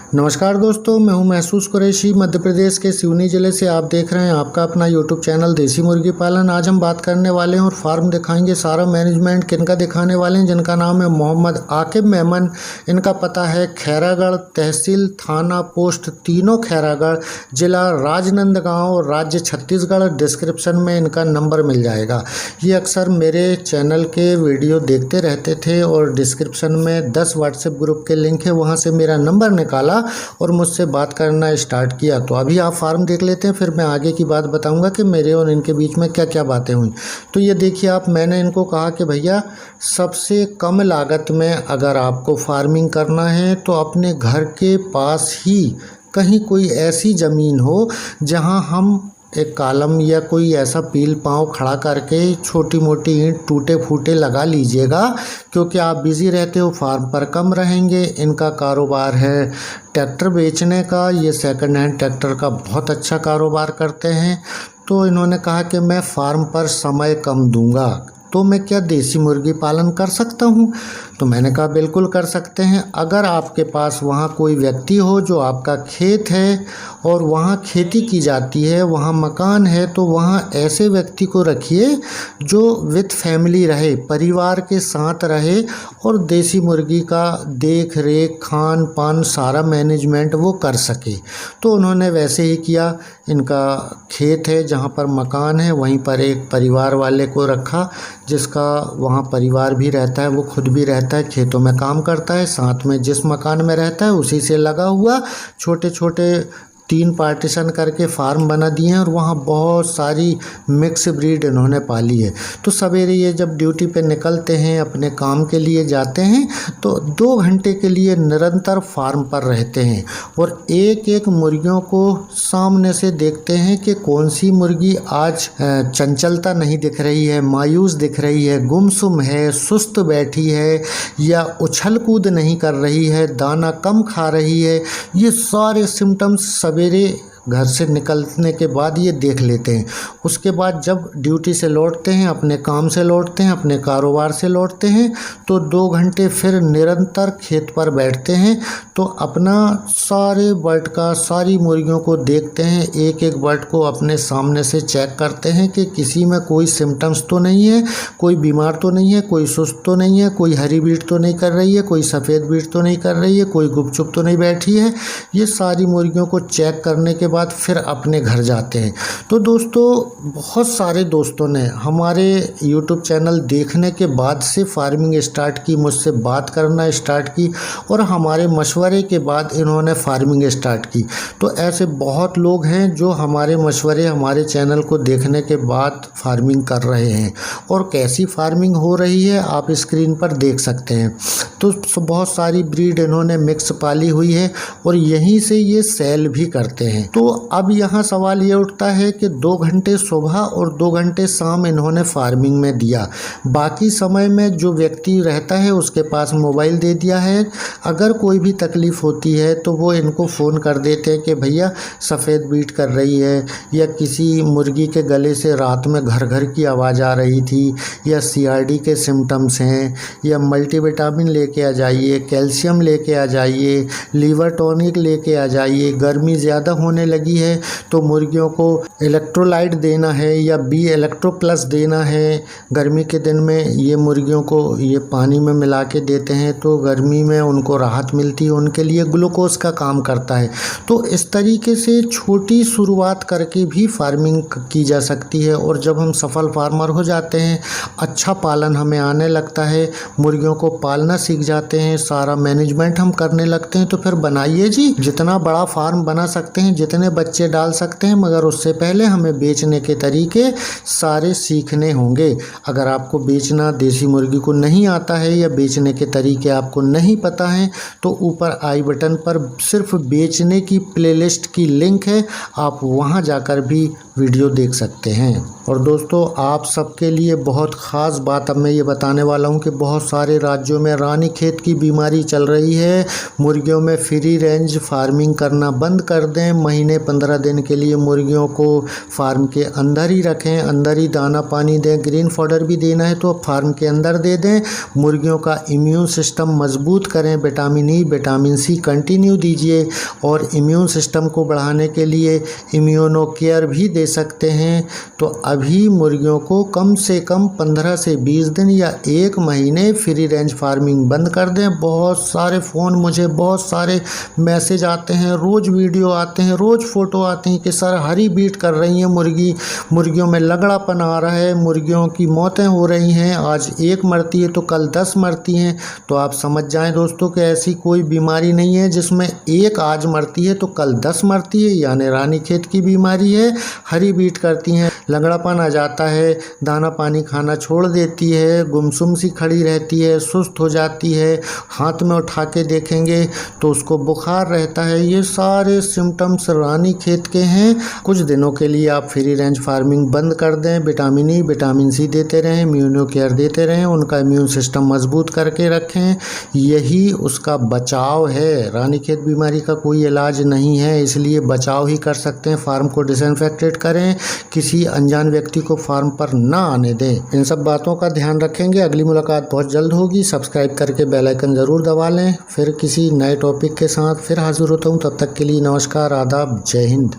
नमस्कार दोस्तों, मैं हूं महसूस कुरैशी। मध्य प्रदेश के सिवनी ज़िले से आप देख रहे हैं आपका अपना यूट्यूब चैनल देसी मुर्गी पालन। आज हम बात करने वाले हैं और फार्म दिखाएंगे, सारा मैनेजमेंट किनका दिखाने वाले हैं, जिनका नाम है मोहम्मद आकिब मेमन। इनका पता है खैरागढ़, तहसील, थाना, पोस्ट तीनों खैरागढ़, जिला राजनांदगांव, राज्य छत्तीसगढ़। डिस्क्रिप्शन में इनका नंबर मिल जाएगा। ये अक्सर मेरे चैनल के वीडियो देखते रहते थे और डिस्क्रिप्शन में 10 व्हाट्सएप ग्रुप के लिंक है, वहाँ से मेरा नंबर निकाला और मुझसे बात करना स्टार्ट किया। तो अभी आप फार्म देख लेते हैं, फिर मैं आगे की बात बताऊंगा कि मेरे और इनके बीच में क्या क्या बातें हुई। तो ये देखिए आप, मैंने इनको कहा कि भैया सबसे कम लागत में अगर आपको फार्मिंग करना है तो अपने घर के पास ही कहीं कोई ऐसी ज़मीन हो जहां हम एक कॉलम या कोई ऐसा पील पाँव खड़ा करके छोटी मोटी ईंट टूटे फूटे लगा लीजिएगा, क्योंकि आप बिज़ी रहते हो, फार्म पर कम रहेंगे। इनका कारोबार है ट्रैक्टर बेचने का। ये सेकंड हैंड ट्रैक्टर का बहुत अच्छा कारोबार करते हैं। तो इन्होंने कहा कि मैं फार्म पर समय कम दूंगा, तो मैं क्या देसी मुर्गी पालन कर सकता हूँ? तो मैंने कहा बिल्कुल कर सकते हैं। अगर आपके पास वहाँ कोई व्यक्ति हो, जो आपका खेत है और वहाँ खेती की जाती है, वहाँ मकान है, तो वहाँ ऐसे व्यक्ति को रखिए जो विथ फैमिली रहे, परिवार के साथ रहे और देसी मुर्गी का देख रेख, खान पान, सारा मैनेजमेंट वो कर सके। तो उन्होंने वैसे ही किया। इनका खेत है, जहाँ पर मकान है, वहीं पर एक परिवार वाले को रखा, जिसका वहाँ परिवार भी रहता है, वो खुद भी रहता है, खेतों में काम करता है, साथ में जिस मकान में रहता है उसी से लगा हुआ छोटे छोटे 3 पार्टीशन करके फार्म बना दिए हैं और वहाँ बहुत सारी मिक्स ब्रीड इन्होंने पाली है। तो सवेरे ये जब ड्यूटी पे निकलते हैं, अपने काम के लिए जाते हैं, तो 2 घंटे के लिए निरंतर फार्म पर रहते हैं और एक एक मुर्गियों को सामने से देखते हैं कि कौन सी मुर्गी आज चंचलता नहीं दिख रही है, मायूस दिख रही है, गुमसुम है, सुस्त बैठी है या उछल कूद नहीं कर रही है, दाना कम खा रही है। ये सारे सिम्टम्स सवेरे घर से निकलने के बाद ये देख लेते हैं। उसके बाद जब ड्यूटी से लौटते हैं, अपने काम से लौटते हैं, अपने कारोबार से लौटते हैं, तो 2 घंटे फिर निरंतर खेत पर बैठते हैं। तो अपना सारे बर्ड का, सारी मुर्गियों को देखते हैं, एक एक बर्ड को अपने सामने से चेक करते हैं कि किसी में कोई सिम्टम्स तो नहीं है, कोई बीमार तो नहीं है, कोई सुस्त तो नहीं है, कोई हरी बीट तो नहीं कर रही है, कोई सफ़ेद बीट तो नहीं कर रही है, कोई गुपचुप तो नहीं बैठी है। ये सारी मुर्गियों को चेक करने के बाद फिर अपने घर जाते हैं। तो दोस्तों, बहुत सारे दोस्तों ने हमारे YouTube चैनल देखने के बाद से फार्मिंग स्टार्ट की, मुझसे बात करना स्टार्ट की और हमारे मशवरे के बाद इन्होंने फार्मिंग स्टार्ट की। तो ऐसे बहुत लोग हैं जो हमारे मशवरे, हमारे चैनल को देखने के बाद फार्मिंग कर रहे हैं और कैसी फार्मिंग हो रही है आप स्क्रीन पर देख सकते हैं। तो बहुत सारी ब्रीड इन्होंने मिक्स पाली हुई है और यहीं से ये सेल भी करते हैं। तो अब यहाँ सवाल ये उठता है कि 2 घंटे सुबह और 2 घंटे शाम इन्होंने फार्मिंग में दिया, बाकी समय में जो व्यक्ति रहता है उसके पास मोबाइल दे दिया है। अगर कोई भी तकलीफ़ होती है तो वो इनको फ़ोन कर देते हैं कि भैया सफ़ेद बीट कर रही है, या किसी मुर्गी के गले से रात में घर घर की आवाज़ आ रही थी, या CRD के सिम्टम्स हैं, या मल्टीविटामिन लेके आ जाइए, कैल्शियम लेके आ जाइए, लीवर टॉनिक लेके आ जाइए, गर्मी ज़्यादा होने लगी है तो मुर्गियों को इलेक्ट्रोलाइट देना है या B इलेक्ट्रो प्लस देना है। गर्मी के दिन में ये मुर्गियों को ये पानी में मिला के देते हैं तो गर्मी में उनको राहत मिलती है, उनके लिए ग्लूकोज का काम करता है। तो इस तरीके से छोटी शुरुआत करके भी फार्मिंग की जा सकती है और जब हम सफल फार्मर हो जाते हैं, अच्छा पालन हमें आने लगता है, मुर्गियों को पालना सीख जाते हैं, सारा मैनेजमेंट हम करने लगते हैं, तो फिर बनाइए जी, जितना बड़ा फार्म बना सकते हैं, जितने बच्चे डाल सकते हैं, मगर उससे पहले हमें बेचने के तरीके सारे सीखने होंगे। अगर आपको बेचना देसी मुर्गी को नहीं आता है या बेचने के तरीके आपको नहीं पता हैं, तो ऊपर आई बटन पर सिर्फ बेचने की प्लेलिस्ट की लिंक है, आप वहां जाकर भी वीडियो देख सकते हैं। और दोस्तों, आप सबके लिए बहुत ख़ास बात अब मैं ये बताने वाला हूँ कि बहुत सारे राज्यों में रानीखेत की बीमारी चल रही है। मुर्गियों में फ्री रेंज फार्मिंग करना बंद कर दें। महीने महीने 15 दिन के लिए मुर्गियों को फार्म के अंदर ही रखें, अंदर ही दाना पानी दें। ग्रीन फॉडर भी देना है तो फार्म के अंदर दे दें। मुर्गियों का इम्यून सिस्टम मजबूत करें, vitamin E vitamin C continue दीजिए और इम्यून सिस्टम को बढ़ाने के लिए इम्यूनो केयर भी दे सकते हैं। तो अभी मुर्गियों को कम से कम 15 से 20 दिन या 1 महीने फ्री रेंज फार्मिंग बंद कर दें। बहुत सारे फ़ोन, मुझे बहुत सारे मैसेज आते हैं, रोज़ वीडियो आते हैं, रोज़ फ़ोटो आते हैं कि सर हरी बीट कर रही हैं मुर्गियों में लगड़ापन आ रहा है, मुर्गियों की मौतें हो रही हैं, आज 1 मरती है तो कल 10 मरती हैं। तो आप समझ जाएं दोस्तों कि ऐसी कोई बीमारी नहीं है जिसमें 1 आज मरती है तो कल 10 मरती है, यानी रानीखेत की बीमारी है। हरी बीट करती हैं, लगड़ापन आ जाता है, दाना पानी खाना छोड़ देती है, गुमसुम सी खड़ी रहती है, सुस्त हो जाती है, हाथ में उठा के देखेंगे तो उसको बुखार रहता है। ये सारे सिम्टम्स रानीखेत के हैं। कुछ दिनों के लिए आप फ्री रेंज फार्मिंग बंद कर दें, विटामिन ई विटामिन सी देते रहें, इम्यूनो केयर देते रहें, उनका इम्यून सिस्टम मजबूत करके रखें। यही उसका बचाव है। रानीखेत बीमारी का कोई इलाज नहीं है, इसलिए बचाव ही कर सकते हैं। फार्म को डिसइंफेक्टेड करें, किसी अनजान व्यक्ति को फार्म पर ना आने दें। इन सब बातों का ध्यान रखेंगे। अगली मुलाकात बहुत जल्द होगी। सब्सक्राइब करके बेल आइकन ज़रूर दबा लें। फिर किसी नए टॉपिक के साथ फिर हाजिर होता हूँ। तब तक के लिए नमस्कार, आदाब, जय हिंद।